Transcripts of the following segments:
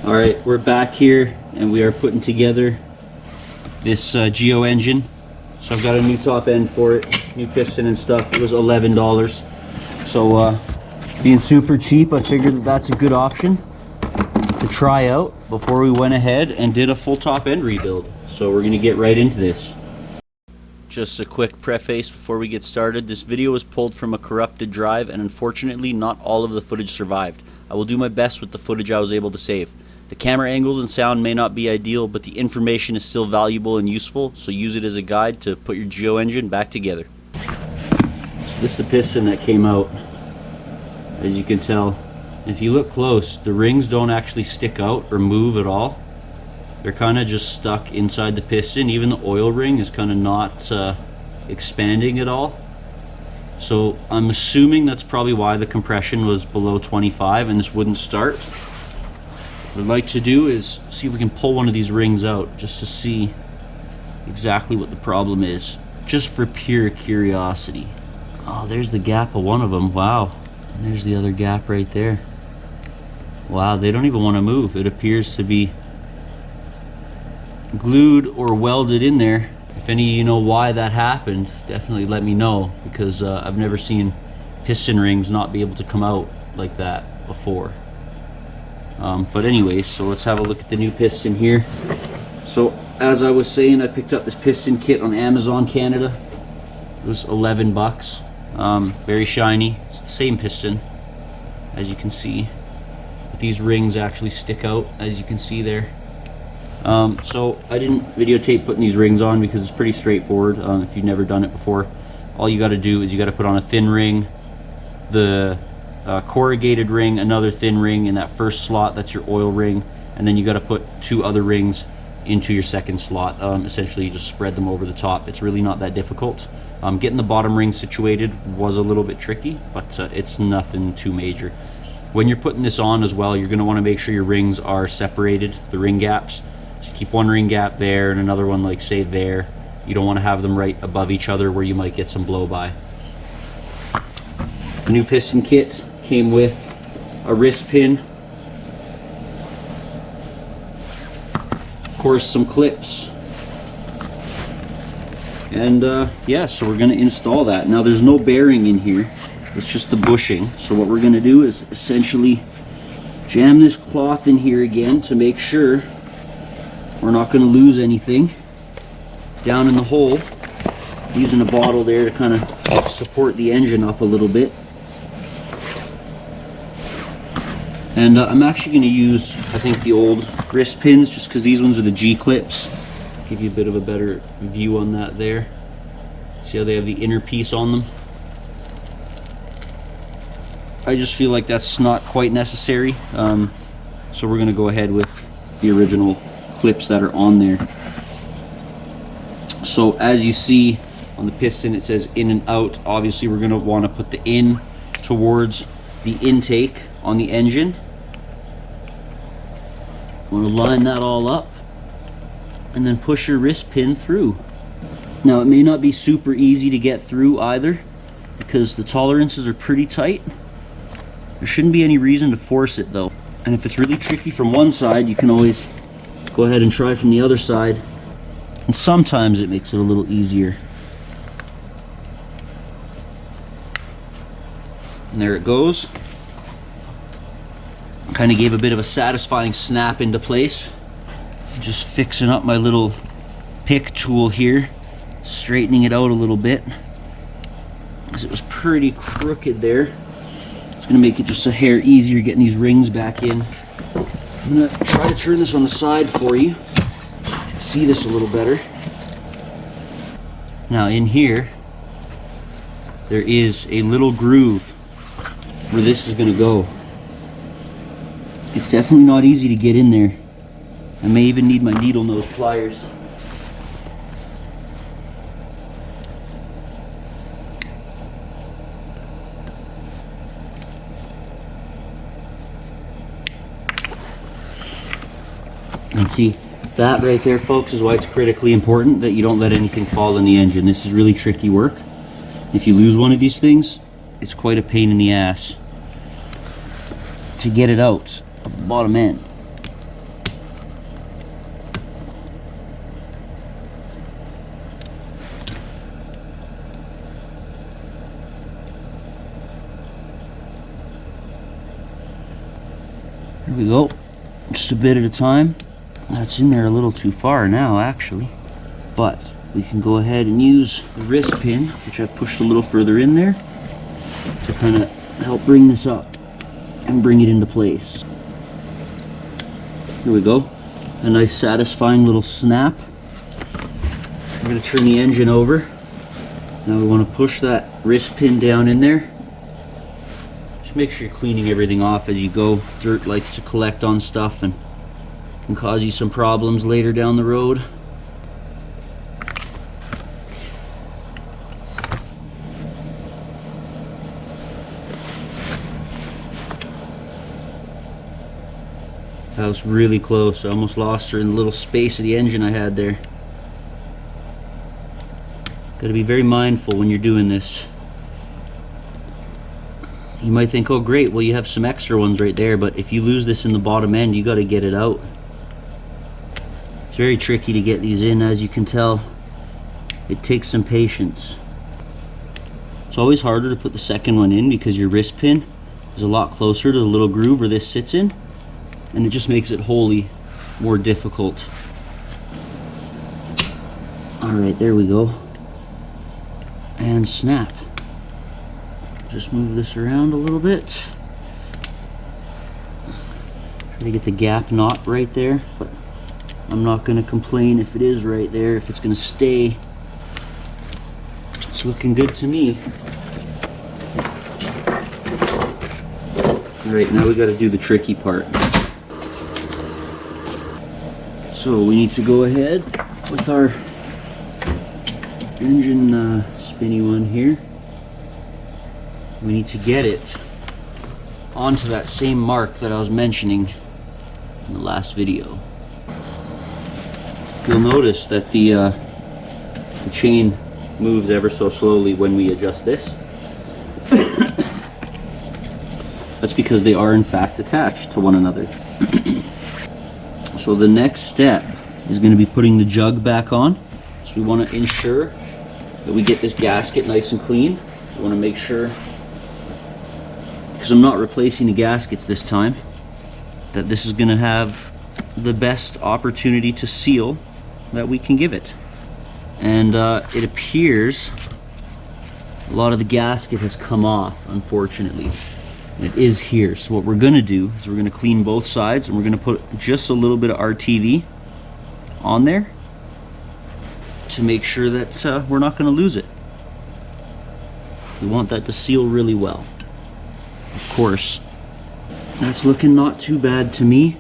All right, we're back here and we are putting together this GIO engine. So I've got a new top end for it, new piston and stuff. It was $11. So being super cheap, I figured that that's a good option to try out before we went ahead and did a full top end rebuild. So we're gonna get right into this. Just a quick preface before we get started. This video was pulled from a corrupted drive and unfortunately not all of the footage survived. I will do my best with the footage I was able to save. The camera angles and sound may not be ideal, but the information is still valuable and useful, so use it as a guide to put your GIO engine back together. So this is the piston that came out, as you can tell. If you look close, the rings don't actually stick out or move at all. They're kind of just stuck inside the piston. Even the oil ring is kind of not expanding at all. So I'm assuming that's probably why the compression was below 25 and this wouldn't start. What I'd like to do is see if we can pull one of these rings out just to see exactly what the problem is, just for pure curiosity. Oh, there's the gap of one of them. Wow. And there's the other gap right there. Wow, they don't even want to move. It appears to be glued or welded in there. If any of you know why that happened, definitely let me know, because I've never seen piston rings not be able to come out like that before. But anyways, so let's have a look at the new piston here. So as I was saying, I picked up this piston kit on Amazon Canada. It was 11 bucks. Very shiny. It's the same piston, as you can see. But these rings actually stick out, as you can see there. So I didn't videotape putting these rings on because it's pretty straightforward. If you've never done it before, all you got to do is you got to put on a thin ring, the corrugated ring, another thin ring in that first slot, that's your oil ring, and then you got to put two other rings into your second slot. Essentially you just spread them over the top. It's really not that difficult. Getting the bottom ring situated was a little bit tricky, but it's nothing too major. When you're putting this on as well, you're going to want to make sure your rings are separated, the ring gaps. So keep one ring gap there and another one, like say there. You don't want to have them right above each other where you might get some blow by. The new piston kit came with a wrist pin, of course some clips, and yeah, so we're going to install that. Now there's no bearing in here, it's just the bushing. So what we're going to do is essentially jam this cloth in here again to make sure we're not going to lose anything down in the hole, using a bottle there to kind of support the engine up a little bit. And I'm actually going to use, I think, the old wrist pins, just because these ones are the G clips. Give you a bit of a better view on that there. See how they have the inner piece on them? I just feel like that's not quite necessary. So we're going to go ahead with the original clips that are on there. So as you see on the piston, it says in and out. Obviously we're going to want to put the in towards the intake on the engine. Want to line that all up and then push your wrist pin through. Now it may not be super easy to get through either, because the tolerances are pretty tight. There shouldn't be any reason to force it though. And if it's really tricky from one side, you can always go ahead and try from the other side, and sometimes it makes it a little easier. And there it goes. Kind of gave a bit of a satisfying snap into place. Just fixing up my little pick tool here, straightening it out a little bit, because it was pretty crooked there. It's going to make it just a hair easier getting these rings back in. I'm going to try to turn this on the side for you. You can see this a little better. Now in here, there is a little groove where this is going to go. It's definitely not easy to get in there. I may even need my needle nose pliers. And see, that right there, folks, is why it's critically important that you don't let anything fall in the engine. This is really tricky work. If you lose one of these things, it's quite a pain in the ass to get it out of the bottom end. Here we go, just a bit at a time. That's in there a little too far now, actually. But we can go ahead and use the wrist pin, which I've pushed a little further in there, to kind of help bring this up and bring it into place. Here we go. A nice satisfying little snap. I'm going to turn the engine over. Now we want to push that wrist pin down in there. Just make sure you're cleaning everything off as you go. Dirt likes to collect on stuff and can cause you some problems later down the road. That was really close. I almost lost her in the little space of the engine I had there. Got to be very mindful when you're doing this. You might think, oh great, well you have some extra ones right there, but if you lose this in the bottom end, you got to get it out. It's very tricky to get these in, as you can tell. It takes some patience. It's always harder to put the second one in because your wrist pin is a lot closer to the little groove where this sits in, and it just makes it wholly more difficult. Alright, there we go. And snap. Just move this around a little bit. Try to get the gap knot right there, but I'm not going to complain if it is right there, if it's going to stay. It's looking good to me. Alright, now we got to do the tricky part. So we need to go ahead with our engine spinny one here. We need to get it onto that same mark that I was mentioning in the last video. You'll notice that the chain moves ever so slowly when we adjust this. That's because they are in fact attached to one another. So the next step is going to be putting the jug back on. So we want to ensure that we get this gasket nice and clean. We want to make sure, because I'm not replacing the gaskets this time, that this is going to have the best opportunity to seal that we can give it. And it appears a lot of the gasket has come off, unfortunately. And it is here. So what we're going to do is we're going to clean both sides, and we're going to put just a little bit of RTV on there to make sure that we're not going to lose it. We want that to seal really well. Of course, that's looking not too bad to me.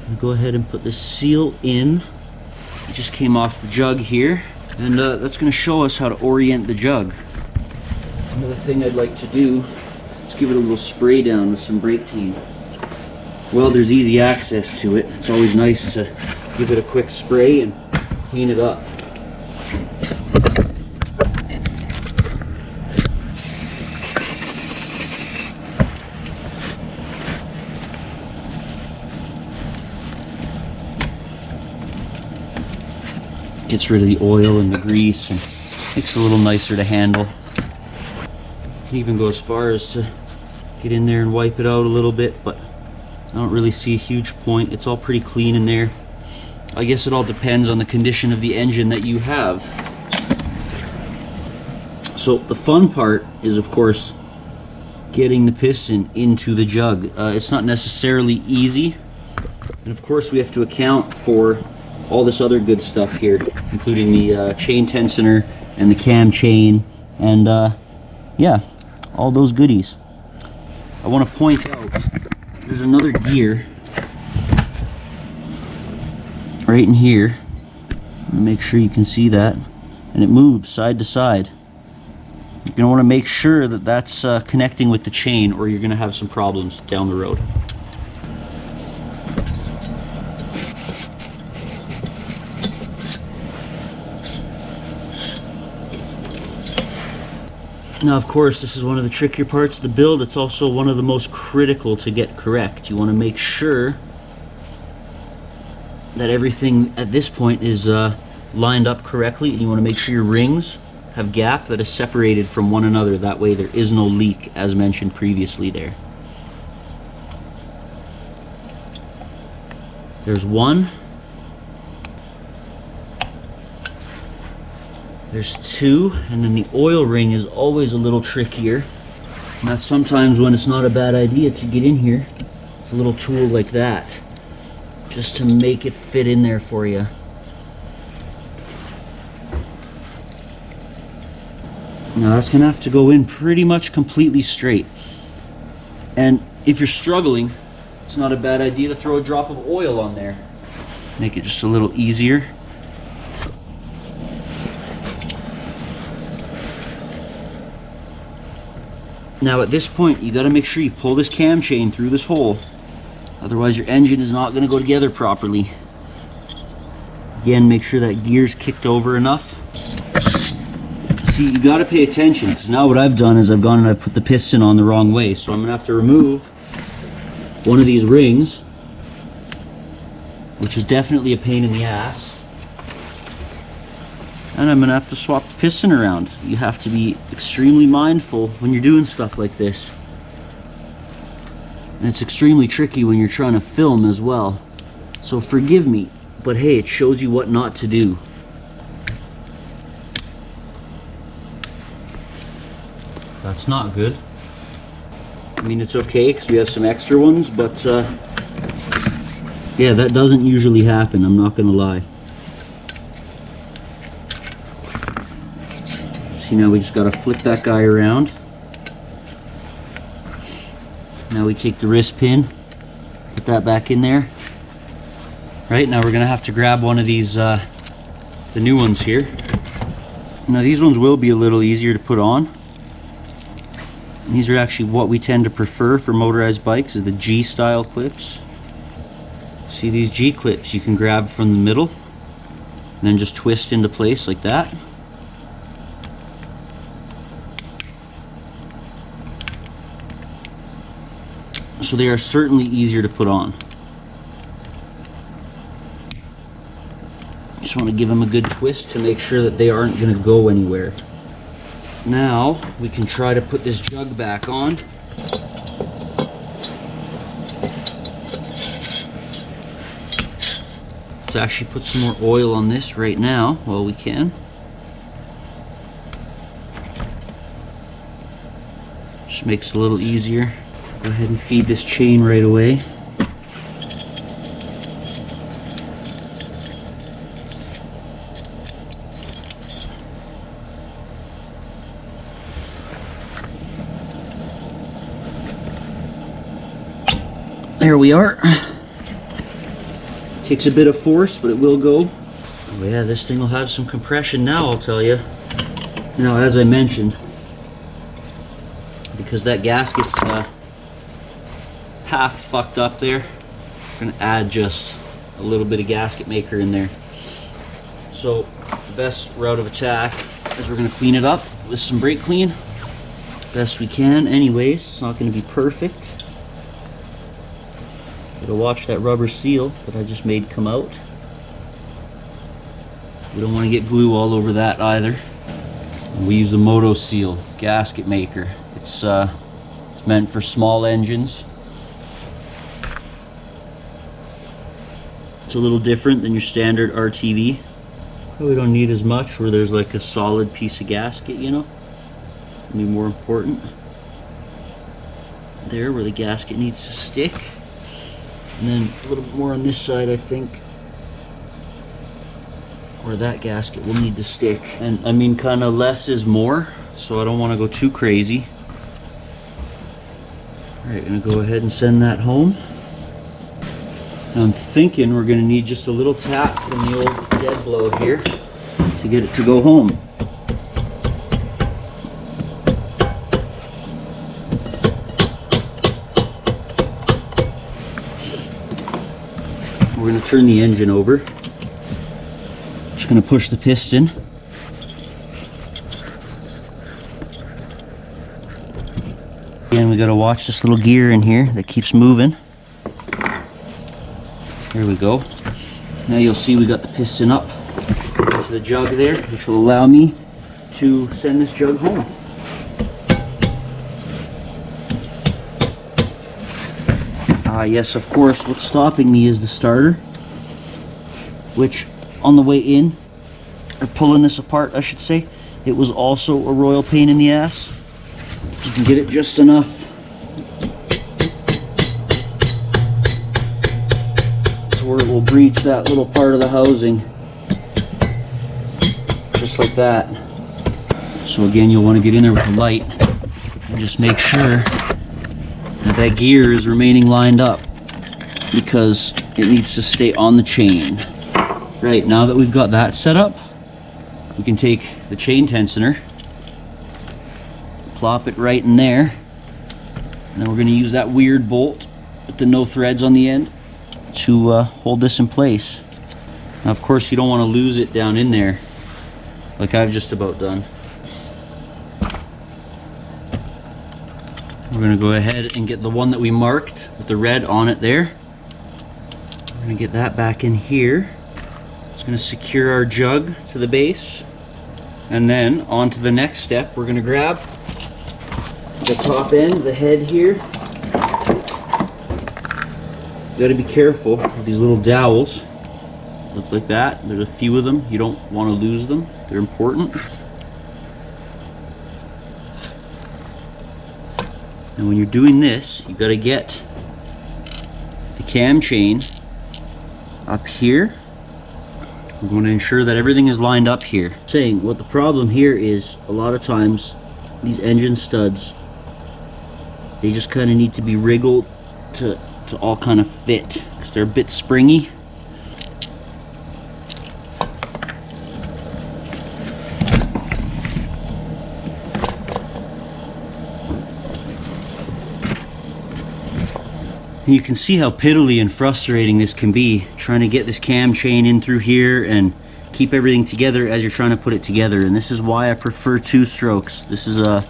I'll go ahead and put this seal in. It just came off the jug here, and that's going to show us how to orient the jug. Another thing I'd like to do is give it a little spray down with some brake clean. Well, there's easy access to it. It's always nice to give it a quick spray and clean it up. Gets rid of the oil and the grease and makes it a little nicer to handle. You can even go as far as to get in there and wipe it out a little bit, but I don't really see a huge point. It's all pretty clean in there. I guess it all depends on the condition of the engine that you have. So the fun part is, of course, getting the piston into the jug. It's not necessarily easy, and of course we have to account for all this other good stuff here, including the chain tensioner and the cam chain, and yeah, all those goodies. I want to point out there's another gear right in here. Make sure you can see that, and it moves side to side. You're going to want to make sure that that's connecting with the chain, or you're going to have some problems down the road. Now, of course, this is one of the trickier parts of the build. It's also one of the most critical to get correct. You want to make sure that everything at this point is lined up correctly, and you want to make sure your rings have gap that is separated from one another. That way there is no leak, as mentioned previously there. There's one. There's two, and then the oil ring is always a little trickier. And that's sometimes when it's not a bad idea to get in here. It's a little tool like that, just to make it fit in there for you. Now that's gonna have to go in pretty much completely straight. And if you're struggling, it's not a bad idea to throw a drop of oil on there. Make it just a little easier. Now at this point, you gotta make sure you pull this cam chain through this hole. Otherwise your engine is not gonna go together properly. Again, make sure that gear's kicked over enough. See, you gotta pay attention, because now what I've done is I've gone and I've put the piston on the wrong way. So I'm gonna have to remove one of these rings, which is definitely a pain in the ass. And I'm gonna have to swap the piston around. You have to be extremely mindful when you're doing stuff like this. And it's extremely tricky when you're trying to film as well. So forgive me, but hey, it shows you what not to do. That's not good. I mean, it's okay because we have some extra ones, but yeah, that doesn't usually happen, I'm not gonna lie. See, now we just gotta flick that guy around. Now we take the wrist pin, put that back in there. Right, now we're gonna have to grab one of these, the new ones here. Now these ones will be a little easier to put on. And these are actually what we tend to prefer for motorized bikes, is the G style clips. See, these G clips you can grab from the middle and then just twist into place like that. So they are certainly easier to put on. Just want to give them a good twist to make sure that they aren't going to go anywhere. Now we can try to put this jug back on. Let's actually put some more oil on this right now while we can. Just makes it a little easier. Go ahead and feed this chain right away. There we are. Takes a bit of force, but it will go. Oh yeah, this thing will have some compression now, I'll tell you. Now, as I mentioned, because that gasket's half fucked up there, I'm gonna add just a little bit of gasket maker in there. So the best route of attack is we're gonna clean it up with some brake clean best we can. Anyways, it's not gonna be perfect. Gotta watch that rubber seal that I just made come out. We don't want to get glue all over that either. And we use the Moto Seal gasket maker. It's meant for small engines. It's a little different than your standard RTV. We don't need as much where there's like a solid piece of gasket, you know. It's gonna be more important there where the gasket needs to stick. And then a little bit more on this side, I think, where that gasket will need to stick. And I mean, kind of less is more, so I don't want to go too crazy. All right, gonna go ahead and send that home. Now I'm thinking we're gonna need just a little tap from the old dead blow here to get it to go home. We're going to turn the engine over. Just going to push the piston. Again, we got to watch this little gear in here that keeps moving. There we go. Now you'll see we got the piston up to the jug there, which will allow me to send this jug home. Yes, of course, what's stopping me is the starter. which on the way in, or pulling this apart I should say, it was also a royal pain in the ass. You can get it just enough. To where it will breach that little part of the housing. Just like that. So again, you'll want to get in there with a light and just make sure that that gear is remaining lined up, because it needs to stay on the chain. Right, now that we've got that set up, we can take the chain tensioner, plop it right in there, and then we're going to use that weird bolt with the no threads on the end to hold this in place. Now of course you don't want to lose it down in there like I've just about done. We're going to go ahead and get the one that we marked with the red on it there. We're going to get that back in here. It's going to secure our jug to the base. And then on to the next step, we're going to grab the top end, the head here. You got to be careful with these little dowels. Look like that. There's a few of them. You don't want to lose them. They're important. And when you're doing this, you got to get the cam chain up here. We want to ensure that everything is lined up here. Saying what the problem here is, a lot of times these engine studs, they just kind of need to be wriggled to all kind of fit, because they're a bit springy. And you can see how piddly and frustrating this can be, trying to get this cam chain in through here and keep everything together as you're trying to put it together. And this is why I prefer 2 strokes. This is a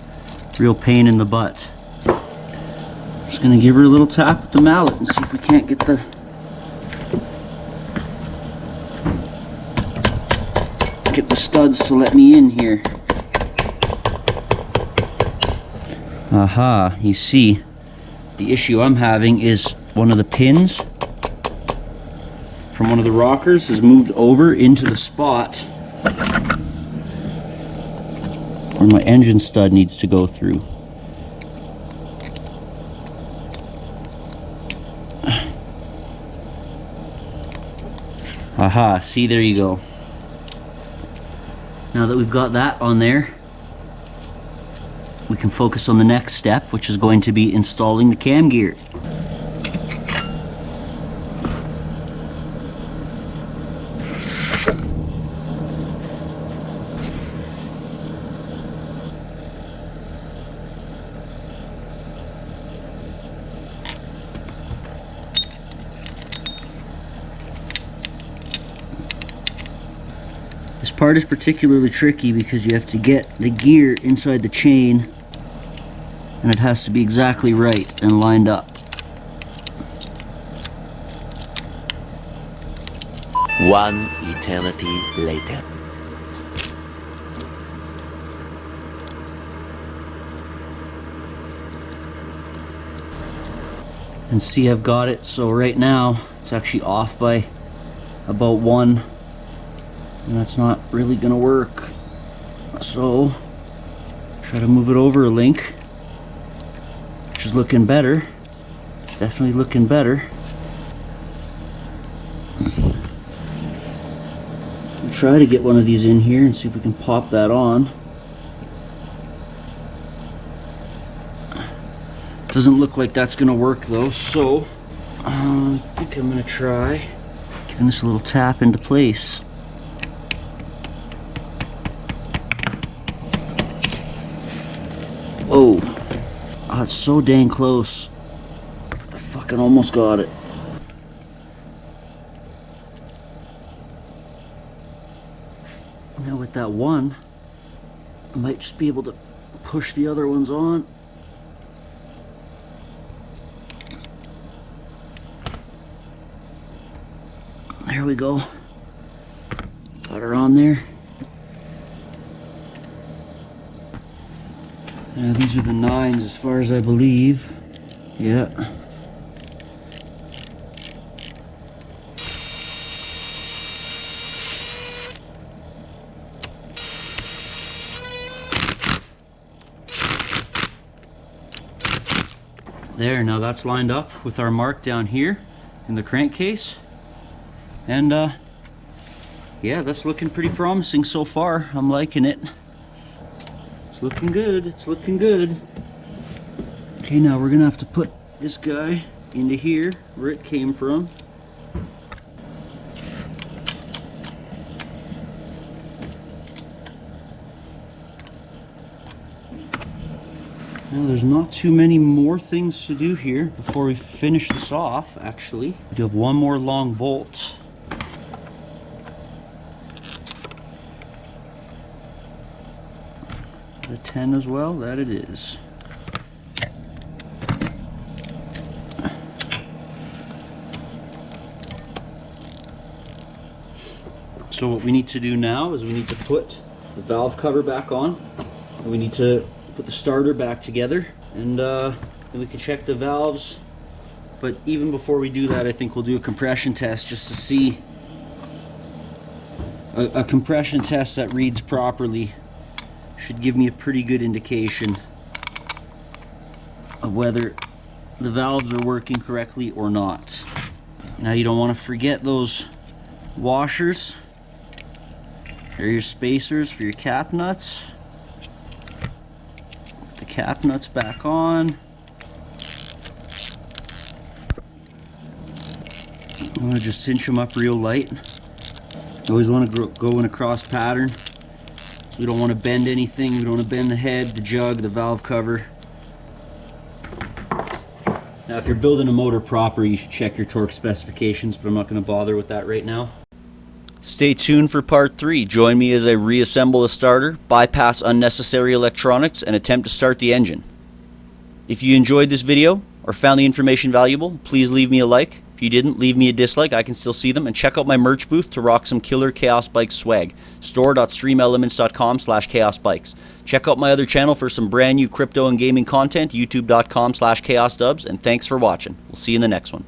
real pain in the butt. Just gonna give her a little tap with the mallet and see if we can't get the studs to let me in here. Aha, you see, the issue I'm having is one of the pins from one of the rockers has moved over into the spot where my engine stud needs to go through. Aha, see, there you go. Now that we've got that on there, we can focus on the next step, which is going to be installing the cam gear. This part is particularly tricky because you have to get the gear inside the chain, and it has to be exactly right and lined up. One eternity later. And see, I've got it. So right now it's actually off by about 1, and that's not really gonna work. So try to move it over a link, which is looking better. It's definitely looking better. We'll try to get one of these in here and see if we can pop that on. Doesn't look like that's gonna work though, so I think I'm gonna try giving this a little tap into place. Whoa. Oh, it's so dang close. I fucking almost got it. Now with that one, I might just be able to push the other ones on. There we go. Got her on there. These are the 9s as far as I believe. Yeah. There, now that's lined up with our mark down here in the crankcase. And yeah, that's looking pretty promising so far. I'm liking it. It's looking good, it's looking good. Okay, now we're gonna have to put this guy into here where it came from. Now there's not too many more things to do here before we finish this off, actually. We do have one more long bolt. A 10 as well, that it is. So what we need to do now is we need to put the valve cover back on, and we need to put the starter back together, and then we can check the valves. But even before we do that, I think we'll do a compression test just to see a compression test that reads properly. Should give me a pretty good indication of whether the valves are working correctly or not. Now you don't want to forget those washers. They're your spacers for your cap nuts. Put the cap nuts back on. I'm going to just cinch them up real light. You always want to go in a cross pattern. So we don't want to bend anything. We don't want to bend the head, the jug, the valve cover. Now if you're building a motor proper, you should check your torque specifications, but I'm not going to bother with that right now. Stay tuned for part 3. Join me as I reassemble the starter, bypass unnecessary electronics, and attempt to start the engine. If you enjoyed this video or found the information valuable, please leave me a like. If you didn't, leave me a dislike. I can still see them. And check out my merch booth to rock some killer Khaos Bikes swag. store.streamelements.com/Khaos Bikes. Check out my other channel for some brand new crypto and gaming content, youtube.com/KhaosDubs. And thanks for watching. We'll see you in the next one.